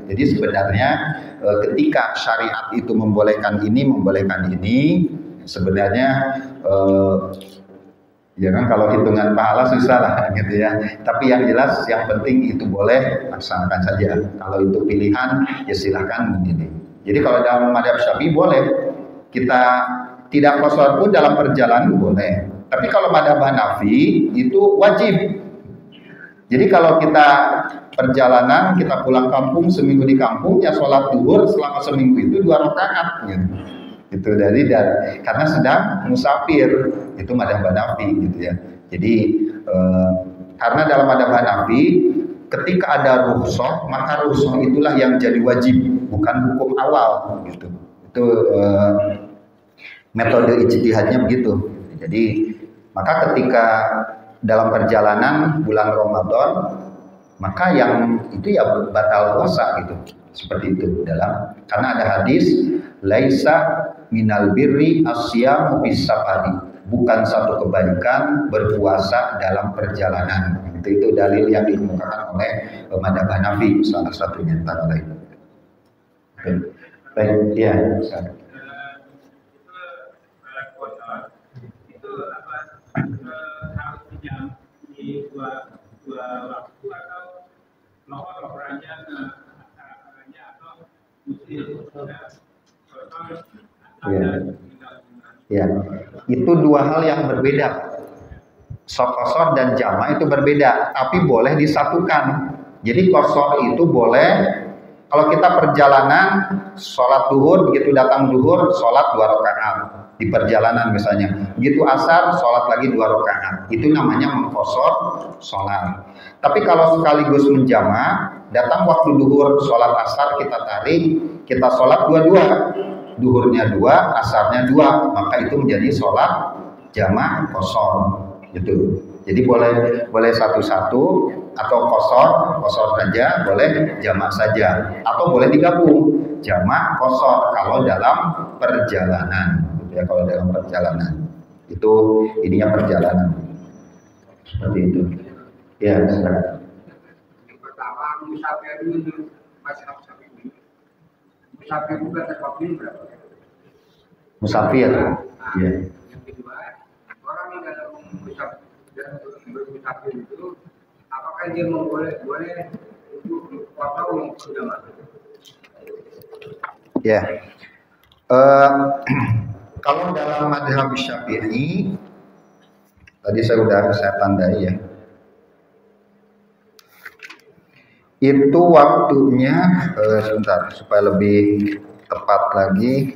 Jadi sebenarnya ketika syariat itu membolehkan ini, sebenarnya ya kan kalau hitungan pahala susah lah gitu ya. Tapi yang jelas yang penting itu boleh, laksanakan saja. Kalau itu pilihan ya silahkan begini. Jadi kalau dalam madhab Syafi'i boleh, kita tidak kosor pun dalam perjalanan boleh. Tapi kalau madhab Hanafi itu wajib. Jadi kalau kita perjalanan, kita pulang kampung, seminggu di kampung, ya sholat duhur selama seminggu itu 2 rakaat gitu. Itu karena sedang musafir, itu madhab Hanafi gitu ya. Jadi karena dalam madhab Hanafi ketika ada rukhsah, maka rukhsah itulah yang jadi wajib, bukan hukum awal gitu. Itu metode ijtihadnya begitu. Jadi maka ketika dalam perjalanan bulan Ramadan maka yang itu ya batal puasa gitu. Seperti itu karena ada hadis laisa minal birri asyamu bis safari, bukan satu kebaikan berpuasa dalam perjalanan. Itu dalil yang dikemukakan oleh Madzhab Hanafi salah satunya antara lain. Baik, ya. Itu apa harus dijam di dua waktu atau lokalnya atau Ya, itu dua hal yang berbeda. Qashar dan jama itu berbeda, tapi boleh disatukan. Jadi qashar itu boleh kalau kita perjalanan sholat duhur, begitu datang duhur sholat 2 rakaat di perjalanan misalnya, begitu asar sholat lagi 2 rakaat, itu namanya mengqashar sholat. Tapi kalau sekaligus menjama, datang waktu duhur sholat asar kita tarik, kita sholat dua-dua, duhurnya 2, asarnya 2, maka itu menjadi sholat jama qashar gitu. Jadi boleh satu-satu atau qashar saja, boleh jamak saja, atau boleh digabung jamak qashar kalau dalam perjalanan gitu ya. Kalau dalam perjalanan itu ininya perjalanan seperti itu ya. Silakan. Pertama musafir itu masalah musafir juga terkabul berapa? Musafir ya. Yang kedua, orang yang dalam bermusafir itu apakah dia boleh untuk puasa untuk jamaah? Ya. Kalau dalam mazhab Syafi'i tadi saya tandai ya. Itu waktunya sebentar supaya lebih tepat lagi.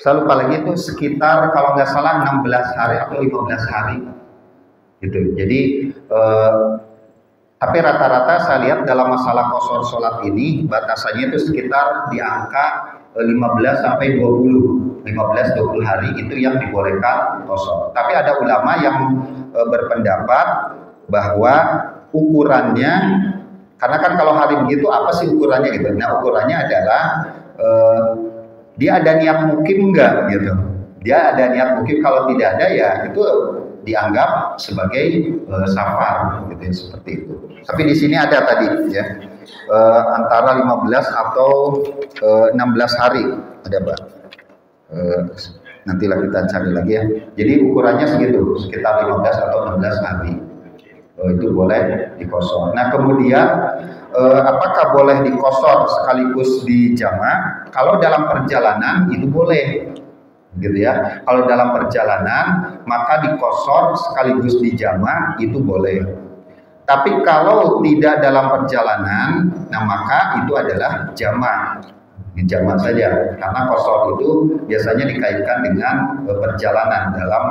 Saya lupa lagi itu sekitar kalau nggak salah 16 hari atau 15 hari gitu. Jadi tapi rata-rata saya lihat dalam masalah qashar sholat ini batasannya itu sekitar di angka 15 sampai 20 hari itu yang dibolehkan qashar. Tapi ada ulama yang berpendapat bahwa ukurannya, karena kan kalau hari begitu apa sih ukurannya gitu. Nah, ukurannya adalah dia ada niat mukim enggak gitu. Dia ada niat mukim, kalau tidak ada ya itu dianggap sebagai safar gitu ya, seperti itu. Tapi di sini ada tadi ya antara 15 atau 16 hari ada Pak. Nantilah kita cari lagi ya. Jadi ukurannya segitu, sekitar 15 atau 16 hari. Itu boleh dikosor. Nah, kemudian apakah boleh dikosor sekaligus dijamak? Kalau dalam perjalanan itu boleh, gitu ya. Kalau dalam perjalanan maka dikosor sekaligus dijamak itu boleh. Tapi kalau tidak dalam perjalanan, nah maka itu adalah jamak. Jamak saja, karena kosor itu biasanya dikaitkan dengan perjalanan dalam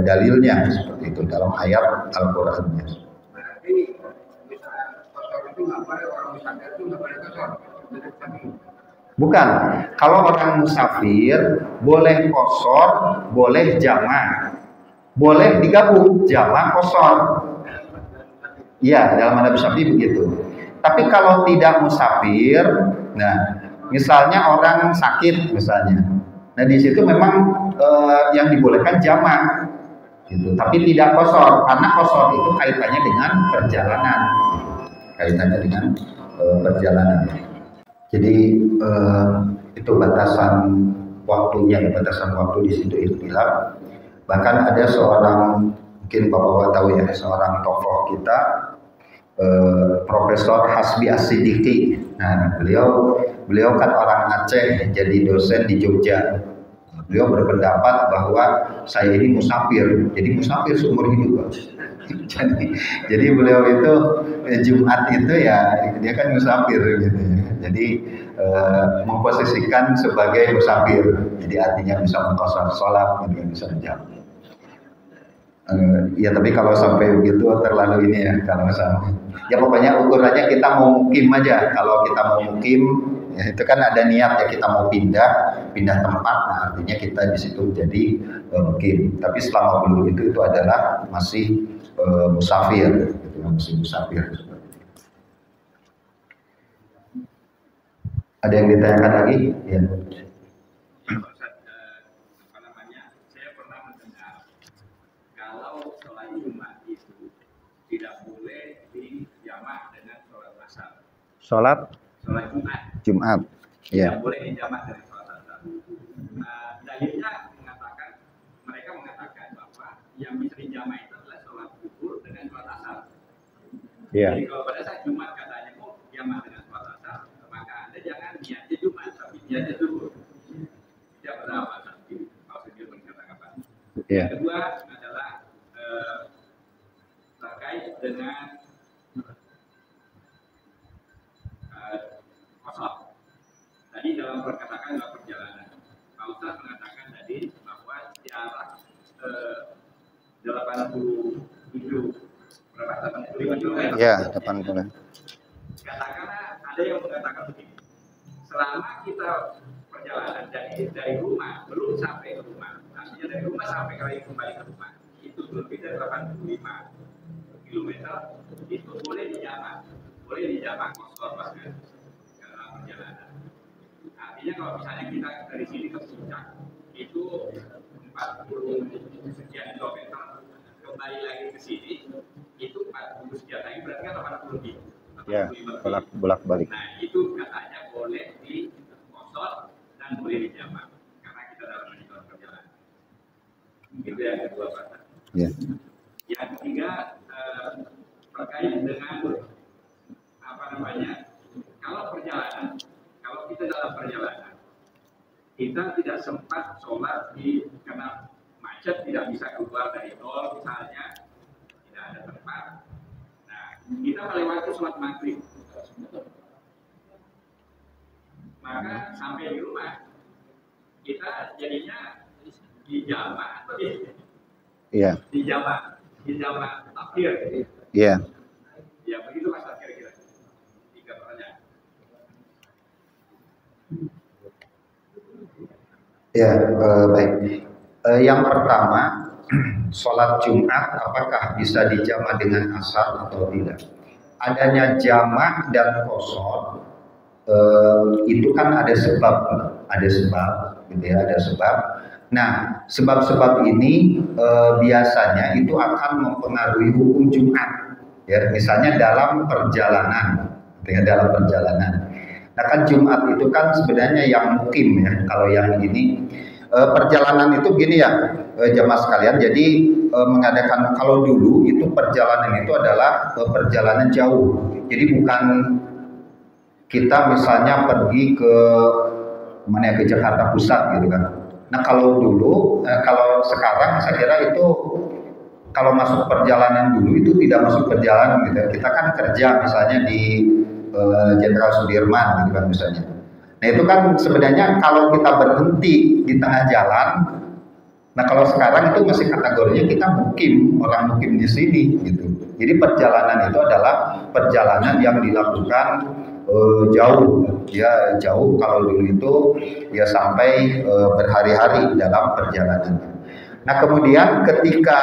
dalilnya seperti itu dalam ayat Al-Qur'annya. Berarti kosor itu nggak boleh, orang musafir itu nggak boleh kosor. Bukan, kalau orang musafir boleh kosor, boleh jamak, boleh digabung jamak kosor. Iya, dalam mazhab Syafi'i begitu. Tapi kalau tidak musafir, nah misalnya orang sakit misalnya, nah di situ memang yang dibolehkan jamak, gitu. Tapi tidak kosor, karena kosor itu kaitannya dengan perjalanan, perjalanan. Jadi itu batasan waktunya, batasan waktu di situ ikhtilaf. Bahkan ada seorang, mungkin bapak-bapak tahu ya, seorang tokoh kita, Profesor Hasbi As-Siddiqi. Nah, beliau kan orang Aceh, jadi dosen di Jogja. Beliau berpendapat bahwa saya ini musafir, jadi musafir seumur hidup. jadi beliau itu Jumat itu ya dia kan musafir gitu. Jadi memposisikan sebagai musafir. Jadi artinya bisa mengqashar sholat, kemudian bisa menjamak. Ya tapi kalau sampai begitu terlalu ini ya, kalau sama. Ya pokoknya ukurannya kita mau mukim aja. Kalau kita mau mukim Ya, itu kan ada niat ya kita mau pindah tempat, nah artinya kita di situ jadi mukim. Tapi selama belum itu adalah masih musafir, gitu, masih musafir. Ada yang ditanyakan lagi? Ya. Apa namanya? Saya pernah mendengar kalau sholat Jumat itu tidak boleh dijamak dengan sholat asar. Sholat Jumat. Ya. Tidak boleh dijamak dengan sholat asar. Dalilnya mereka mengatakan bahwa yang bisa dijamak itu adalah sholat zuhur dengan sholat asar. Ya. Jadi kalau pada saat Jumat katanya mau jamak dengan sholat asar, maka Anda jangan niatnya Jumat tapi niatnya zuhur. Tidak pernah masalah. Maksudnya mengatakan apa? Ya. Yang kedua adalah terkait dengan kosong. Tadi dalam perkataan dalam perjalanan, Pak Ustaz mengatakan tadi bahwa jarak 87 berapa? 85 km. Ya, 80. Katakanlah ada yang mengatakan begini, selama kita perjalanan dari rumah belum sampai ke rumah, artinya dari rumah sampai kembali ke rumah itu lebih dari 85 km, itu boleh dijamak kosor bahkan dalam perjalanan. Artinya kalau misalnya kita dari sini ke puncak itu 40 sekian kilometer, kembali lagi ke sini itu 40 sekian lagi, berarti kan 80 lebih. Ya, bolak-balik. Nah, itu katanya boleh di kosor dan boleh dijamak karena kita dalam perjalanan. Itu yang kedua, Pak. Ya. Yang ketiga terkait dengan apa namanya? Kalau kita dalam perjalanan, kita tidak sempat sholat karena macet, tidak bisa keluar dari tol misalnya, tidak ada tempat. Nah, kita melewati sholat maghrib, maka sampai di rumah kita jadinya dijamak atau dijamak takhir. Iya. Ya begitu Mas kira-kira. 3 pertanyaan. Ya, baik. Yang pertama, sholat Jumat apakah bisa dijamak dengan asar atau tidak? Adanya jamak dan kosor itu kan ada sebab, gitu ya, ada sebab. Nah, sebab-sebab ini biasanya itu akan mempengaruhi hukum Jumat. Ya, misalnya dalam perjalanan, Nah kan Jumat itu kan sebenarnya yang mukim ya. Kalau yang ini perjalanan itu gini ya, jamaah sekalian. Jadi mengadakan, kalau dulu itu perjalanan itu adalah perjalanan jauh. Jadi bukan kita misalnya pergi ke mana, ke Jakarta Pusat gitu kan. Nah kalau dulu, kalau sekarang saya kira itu kalau masuk perjalanan dulu itu tidak masuk perjalanan gitu. Kita kan kerja misalnya di Jenderal Sudirman gitu kan misalnya. Nah itu kan sebenarnya kalau kita berhenti di tengah jalan, nah kalau sekarang itu masih kategorinya kita mukim, orang mukim di sini gitu. Jadi perjalanan itu adalah perjalanan yang dilakukan jauh, ya jauh. Kalau dulu itu ya sampai berhari-hari dalam perjalanan. Nah kemudian ketika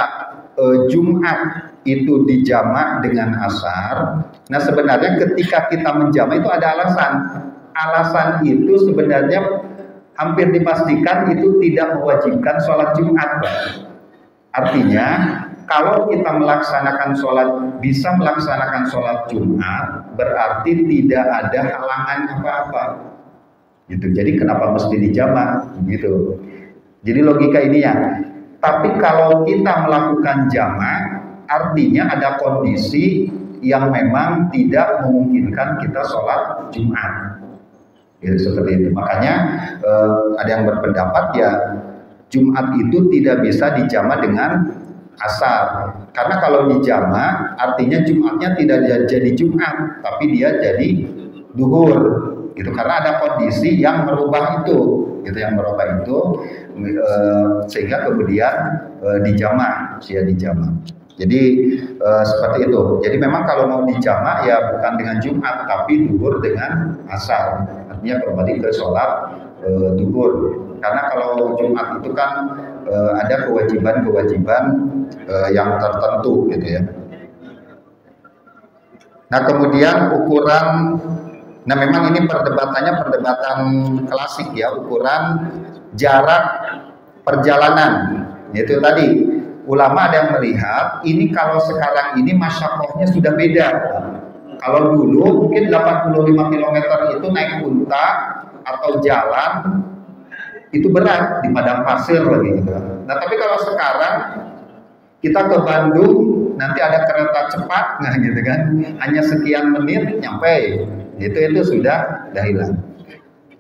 Jumat itu dijamak dengan asar. Nah sebenarnya ketika kita menjamak itu ada alasan. Alasan itu sebenarnya hampir dipastikan itu tidak mewajibkan sholat Jumat. Artinya kalau kita bisa melaksanakan sholat Jumat, berarti tidak ada halangan apa-apa. Gitu. Jadi kenapa mesti dijamak? Gitu. Jadi logika ini ya. Tapi kalau kita melakukan jamak, artinya ada kondisi yang memang tidak memungkinkan kita sholat Jumat. Ya, seperti itu. Makanya ada yang berpendapat ya Jumat itu tidak bisa dijamak dengan asar. Karena kalau dijamak, artinya Jumatnya tidak jadi Jumat, tapi dia jadi duhur. Gitu. Karena ada kondisi yang merubah itu. Sehingga kemudian dijamak. Jadi seperti itu. Jadi memang kalau mau dijamak ya bukan dengan Jumat tapi duhur dengan asar. artinya kembali ke sholat duhur. Karena kalau Jumat itu kan ada kewajiban-kewajiban yang tertentu gitu ya. Nah kemudian ukuran, nah memang ini perdebatannya perdebatan klasik ya, ukuran jarak perjalanan. Yaitu tadi ulama ada yang melihat ini kalau sekarang ini masyakohnya sudah beda. Kalau dulu mungkin 85 km itu naik unta atau jalan itu berat di padang pasir lagi gitu. Nah tapi kalau sekarang kita ke Bandung nanti ada kereta cepat, nah gitu kan, hanya sekian menit nyampe, itu sudah hilang.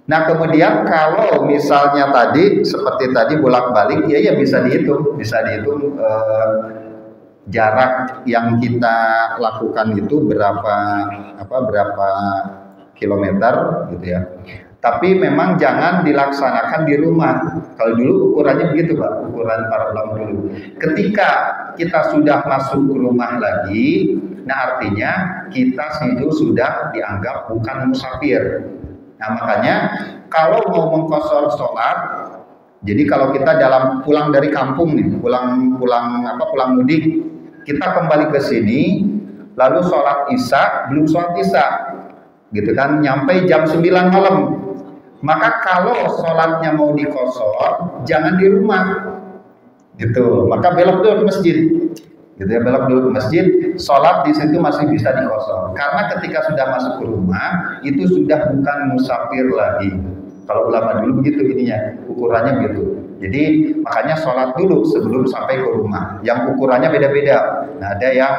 Nah kemudian kalau misalnya tadi seperti tadi bolak-balik, ya bisa dihitung jarak yang kita lakukan itu berapa kilometer gitu ya. Tapi memang jangan dilaksanakan di rumah. Kalau dulu ukurannya begitu Pak, ukuran para ulama dulu. Ketika kita sudah masuk ke rumah lagi, nah artinya kita itu sudah dianggap bukan musafir. Nah makanya kalau mau mengqashar sholat, jadi kalau kita pulang dari kampung nih, pulang mudik, kita kembali ke sini, lalu sholat isya, belum sholat isya, gitu kan, nyampe jam 9 malam. Maka kalau sholatnya mau diqashar, jangan di rumah, gitu. Maka belok dulu ke masjid, gitu ya, belok dulu ke masjid, sholat di situ masih bisa diqashar. Karena ketika sudah masuk ke rumah, itu sudah bukan musafir lagi. Kalau ulama dulu begitu ininya, ukurannya begitu. Jadi makanya sholat dulu sebelum sampai ke rumah. Yang ukurannya beda-beda. Nah ada yang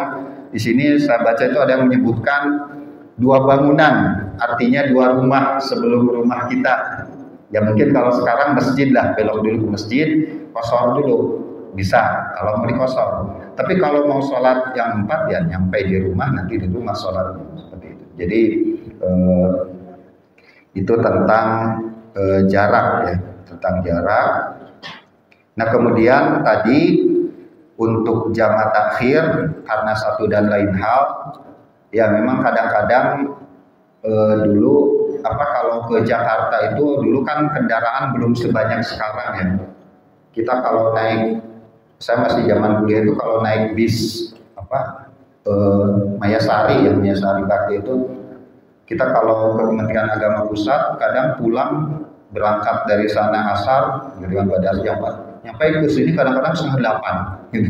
di sini saya baca itu ada yang menyebutkan 2 bangunan, artinya 2 rumah sebelum rumah kita. Ya mungkin kalau sekarang masjid lah, belok dulu ke masjid, qashar dulu bisa kalau mau diqashar. Tapi kalau mau sholat yang 4 ya nyampe di rumah, nanti di rumah sholat seperti itu. Jadi itu tentang jarak ya, tentang jarak. Nah kemudian tadi untuk jamak takhir karena satu dan lain hal, ya memang kadang-kadang dulu kalau ke Jakarta itu dulu kan kendaraan belum sebanyak sekarang ya. Kita kalau naik, saya masih zaman kuliah itu kalau naik bis Mayasari ya, Mayasari Bakti itu, kita kalau ke Kementerian Agama Pusat kadang pulang berangkat dari sana asar dengan pada jam 4, nyampe ke sini kadang-kadang setengah 8 gitu.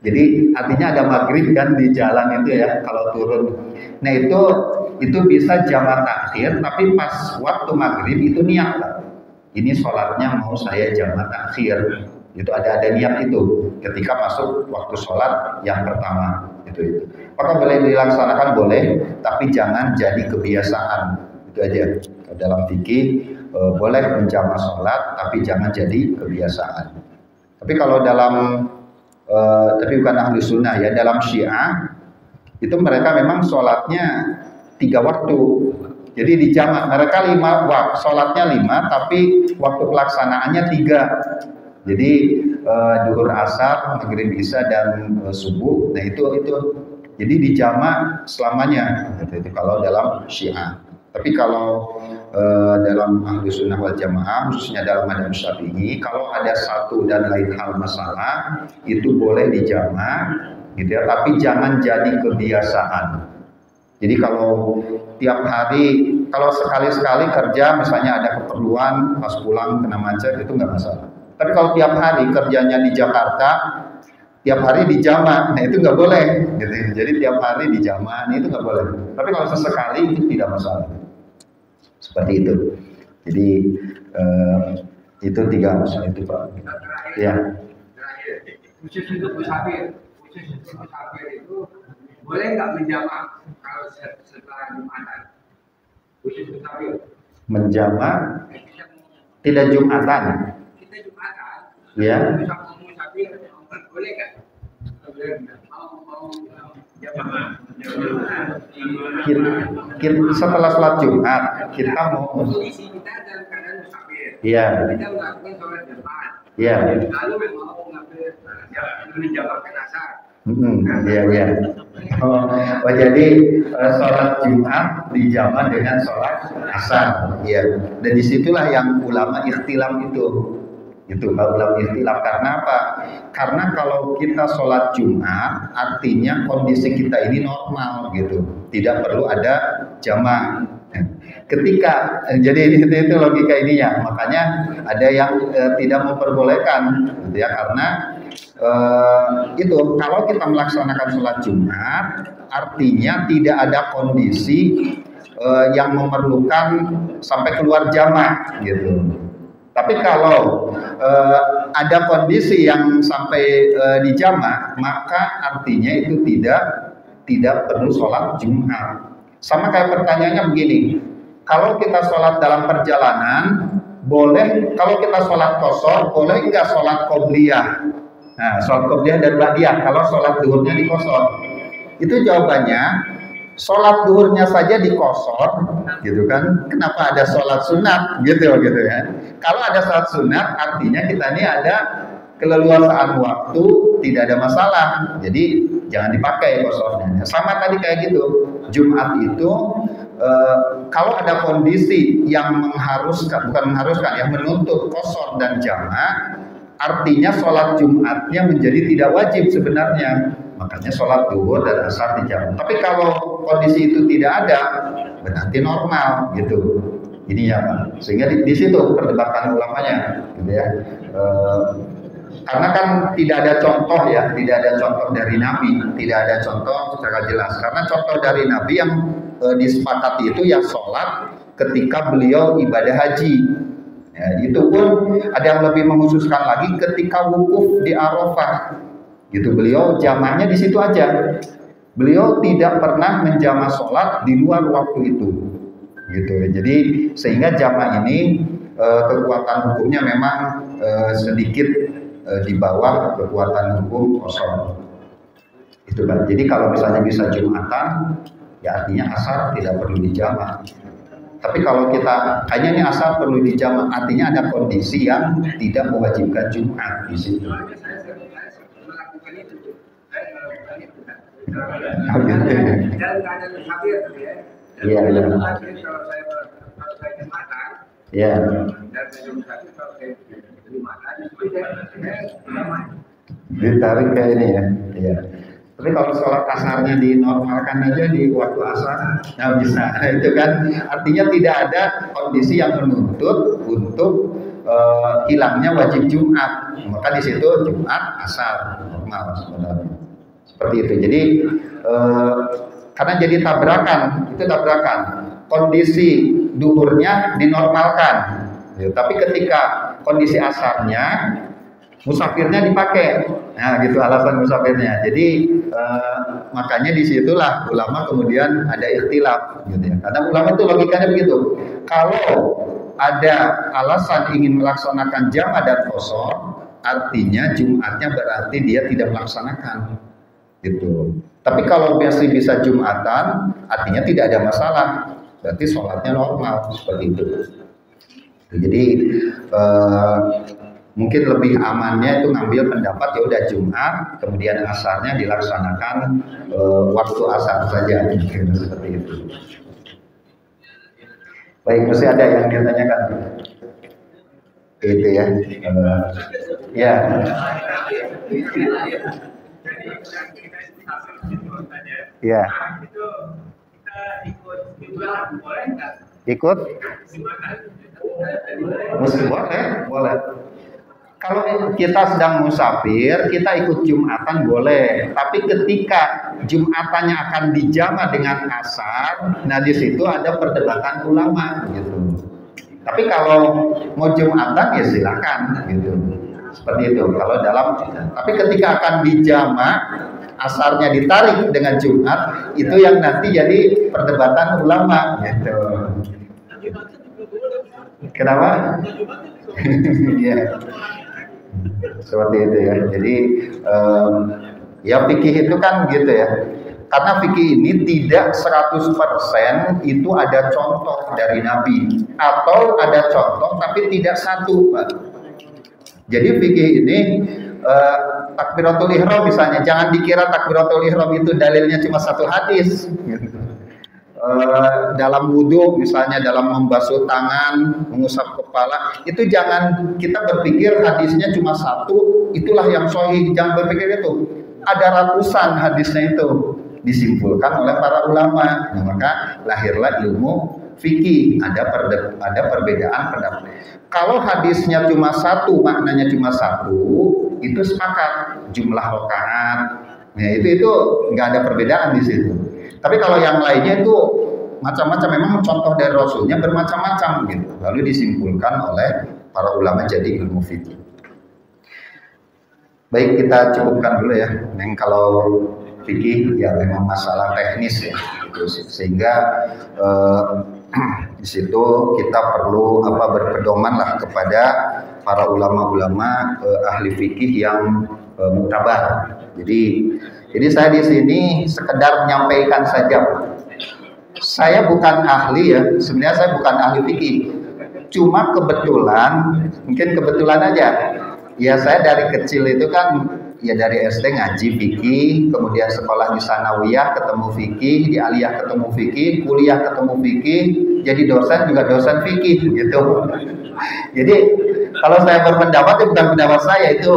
Jadi artinya ada maghrib kan di jalan itu ya kalau turun. Nah itu bisa jamak takhir, tapi pas waktu maghrib itu niat, ini sholatnya mau saya jamak takhir. Itu ada niat itu ketika masuk waktu sholat yang pertama itu. Apakah boleh dilaksanakan? Boleh, tapi jangan jadi kebiasaan. Itu aja. Dalam fikih boleh menjamak sholat, tapi jangan jadi kebiasaan. Tapi kalau tapi bukan ahli sunnah ya, dalam Syiah itu mereka memang sholatnya 3 waktu. Jadi dijamak, mereka 5 waktu, sholatnya 5, tapi waktu pelaksanaannya 3. Jadi duhur, asar, maghrib, isya dan subuh. Nah itu jadi dijamak selamanya. Itu kalau dalam Syiah. Tapi kalau dalam ahli sunnah wal jamaah, khususnya dalam mazhab Syafi'i, kalau ada satu dan lain hal masalah itu boleh dijamak, gitu ya. Tapi jangan jadi kebiasaan. Jadi kalau tiap hari, kalau sekali-sekali kerja, misalnya ada keperluan pas pulang kena macet, itu nggak masalah. Tapi kalau tiap hari kerjanya di Jakarta, tiap hari dijamak, nah itu nggak boleh. Gitu. Jadi tiap hari dijamak, itu nggak boleh. Tapi kalau sesekali itu tidak masalah. Seperti itu. Jadi itu 3 masalah itu Pak. Ya. Khusus untuk musafir itu boleh nggak menjamak kalau setelah Jumatan? Khusus musafir. Menjamak tidak Jumatan. Kita Jumatan. Ya. Musafir boleh nggak? Mau jamaah. Setelah sholat Jumat kita mau. Kondisi kita dalam keadaan musafir. Iya. Kita melakukan sholat Jumat. Iya. Lalu mau mengambil menjamakkan asar. Iya, iya. Oh, jadi sholat Jumat dijama dengan sholat asar. Iya. Dan disitulah yang ulama ikhtilaf itu. Itu ulama ikhtilaf karena apa? Karena kalau kita sholat Jumat, artinya kondisi kita ini normal gitu, tidak perlu ada jama. Ketika jadi itu logika ininya, makanya ada yang tidak memperbolehkan, gitu ya, karena itu kalau kita melaksanakan sholat Jumat, artinya tidak ada kondisi yang memerlukan sampai keluar jama, gitu. Tapi kalau ada kondisi yang sampai di jama, maka artinya itu tidak perlu sholat Jumat. Sama kayak pertanyaannya begini. Kalau kita sholat dalam perjalanan, boleh, kalau kita sholat qashar, boleh nggak sholat qobliyah? Nah, sholat qobliyah dan ba'diyah, kalau sholat duhurnya di qashar. Itu jawabannya, sholat duhurnya saja di qashar, gitu kan? Kenapa ada sholat sunat, gitu ya? Kalau ada sholat sunat, artinya kita ini ada keleluasaan waktu, tidak ada masalah. Jadi jangan dipakai qasharnya. Sama tadi kayak gitu, Jumat itu kalau ada kondisi yang bukan mengharuskan, yang menuntut qashar dan jama', artinya sholat Jumatnya menjadi tidak wajib sebenarnya. Makanya sholat duhur dan asar dijama'. Tapi kalau kondisi itu tidak ada, berarti normal gitu. Ini ya Pak. Sehingga di situ perdebatan ulamanya, gitu ya. Karena kan tidak ada contoh ya, tidak ada contoh dari Nabi, tidak ada contoh secara jelas. Karena contoh dari Nabi yang disepakati itu ya sholat ketika beliau ibadah haji. Ya, itu pun ada yang lebih mengkhususkan lagi ketika wukuf di Arafah. Gitu, beliau jamaknya di situ aja. Beliau tidak pernah menjama sholat di luar waktu itu. Gitu. Jadi sehingga jamak ini kekuatan hukumnya memang sedikit di bawah kekuatan hukum qashar. Itu kan. Jadi kalau misalnya bisa Jumatan, ya artinya asar tidak perlu dijama'. Tapi kalau kita hanya ini asar perlu dijama', artinya ada kondisi yang tidak mewajibkan Jumat di situ. Dalam keadaan musafir, ya. Iya, iya. Kalau saya Jumatan, Ya. dan saya musafir kalau saya Jumatan, itu saya Ditarik ke ini ya. Iya. Tapi kalau sholat asarnya dinormalkan aja di waktu asar, nggak bisa. Itu kan artinya tidak ada kondisi yang menuntut untuk hilangnya wajib Jumat. Maka di situ Jumat asar normal sebenarnya. Seperti itu. Jadi karena jadi tabrakan, itu tabrakan. Kondisi duhurnya dinormalkan. Ya, tapi ketika kondisi asarnya, musafirnya dipakai. Nah, gitu alasan musafirnya. Jadi makanya disitulah ulama kemudian ada ikhtilaf, gitu ya. Karena ulama itu logikanya begitu. Kalau ada alasan ingin melaksanakan jama' dan qashar, artinya Jumatnya berarti dia tidak melaksanakan, gitu. Tapi kalau masih bisa Jumatan, artinya tidak ada masalah. Berarti sholatnya normal seperti itu. Jadi mungkin lebih amannya itu ngambil pendapat ya udah Jumat, kemudian asarnya dilaksanakan waktu asar saja, seperti itu. Baik, masih ada yang ditanyakan? Itu ya. Ya. Ya. Ikut? Boleh. Kalau kita sedang musafir, kita ikut Jumatan boleh. Tapi ketika Jumatannya akan dijama dengan asar, nah di situ ada perdebatan ulama, gitu. Tapi kalau mau Jumatan ya silakan, gitu. Seperti itu. Kalau tapi ketika akan dijama, asarnya ditarik dengan Jumat, itu yang nanti jadi perdebatan ulama, gitu. Kenapa? Ya. Seperti itu ya. Jadi ya fikih itu kan gitu ya. Karena fikih ini tidak 100% itu ada contoh dari Nabi, atau ada contoh tapi tidak satu, Pak. Jadi fikih ini takbiratul ihram misalnya, jangan dikira takbiratul ihram itu dalilnya cuma satu hadis. Dalam wudhu misalnya, dalam membasuh tangan, mengusap kepala, itu jangan kita berpikir hadisnya cuma satu, itulah yang sahih. Jangan berpikir itu. Ada ratusan hadisnya itu disimpulkan oleh para ulama. Nah, maka lahirlah ilmu fikih. Ada perbedaan pendapat. Kalau hadisnya cuma satu, maknanya cuma satu, itu sepakat jumlah rakaat. Nah, itu nggak ada perbedaan di situ. Tapi kalau yang lainnya itu macam-macam, memang contoh dari Rasulnya bermacam-macam gitu. Lalu disimpulkan oleh para ulama jadi ilmu fikih. Baik, kita cukupkan dulu ya. Neng, kalau fikih ya memang masalah teknis ya, gitu. Sehingga di situ kita perlu berpedoman lah kepada para ulama-ulama ahli fikih yang muktabar. Jadi saya di sini sekedar menyampaikan saja. Saya bukan ahli ya, sebenarnya saya bukan ahli fikih. Cuma mungkin kebetulan aja. Ya saya dari kecil itu kan, ya dari SD ngaji fikih, kemudian sekolah di sanawiyah ketemu fikih, di aliyah ketemu fikih, kuliah ketemu fikih, jadi dosen juga dosen fikih gitu. Jadi kalau saya berpendapat itu bukan pendapat saya, itu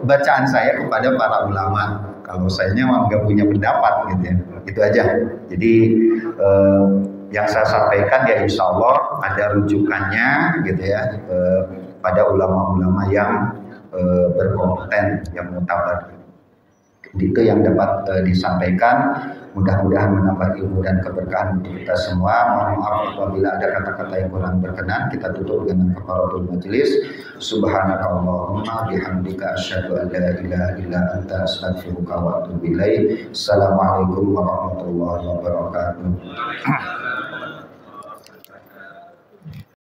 bacaan saya kepada para ulama. Kalau saya nggak punya pendapat gitu ya, itu aja. Jadi yang saya sampaikan ya insya Allah ada rujukannya gitu ya, pada ulama-ulama yang berkompeten, yang muktabar. Itu yang dapat disampaikan. Mudah-mudahan menambah ilmu dan keberkahan untuk kita semua. Mohon maaf apabila ada kata-kata yang kurang berkenan. Kita tutup dengan kafaratul majelis. Subhanakallahumma bihamdika asyhadu an la ilaha illa anta astaghfiruka wa atubu ilaik. Assalamualaikum warahmatullahi wabarakatuh.